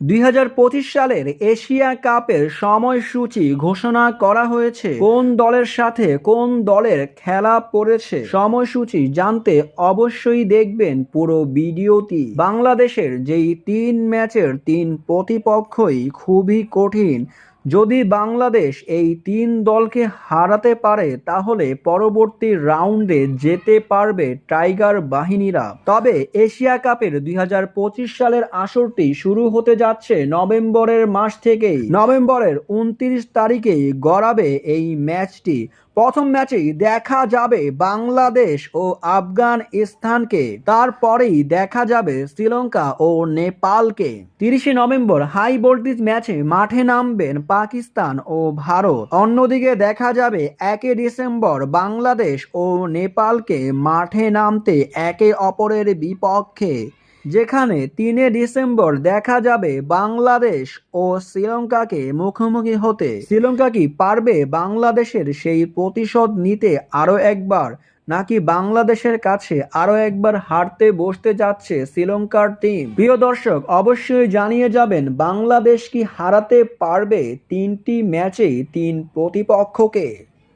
2025 সালের এশিয়া কাপের সময়সূচি ঘোষণা করা হয়েছে। কোন দলের সাথে কোন দলের খেলা পড়েছে সময়সূচি জানতে অবশ্যই দেখবেন পুরো ভিডিওটি। বাংলাদেশের যেই 3 ম্যাচের 3 প্রতিপক্ষই খুবই কঠিন। যদি বাংলাদেশ এই 3 দলকে হারাতে পারে তাহলে পরবর্তী রাউন্ডে যেতে পারবে টাইগার বাহিনীরা। তবে এশিয়া কাপের 2025 সালের আসরটি শুরু হতে যাচ্ছে নভেম্বরের মাস থেকেই। নভেম্বরের 29 তারিখেই গড়াবে এই ম্যাচটি। প্রথম ম্যাচেই দেখা যাবে বাংলাদেশ ও আফগানিস্তানকে, তারপরেই দেখা যাবে শ্রীলঙ্কা ও নেপালকে। 30 নভেম্বর হাই ভোল্টেজ ম্যাচে মাঠে নামবেন পাকিস্তান ও ভারত। অন্যদিকে দেখা যাবে 1 ডিসেম্বর বাংলাদেশ ও নেপালকে মাঠে নামতে একে অপরের বিপক্ষে, যেখানে 3 ডিসেম্বর দেখা যাবে বাংলাদেশ ও শ্রীলঙ্কাকে মুখোমুখি হতে। শ্রীলঙ্কা কি পারবে বাংলাদেশের সেই প্রতিশোধ নিতে আরও একবার, নাকি বাংলাদেশের কাছে আরও একবার হারতে বসতে যাচ্ছে শ্রীলঙ্কার টিম? প্রিয় দর্শক, অবশ্যই জানিয়ে যাবেন বাংলাদেশ কি হারাতে পারবে 3টি ম্যাচেই 3 প্রতিপক্ষকে।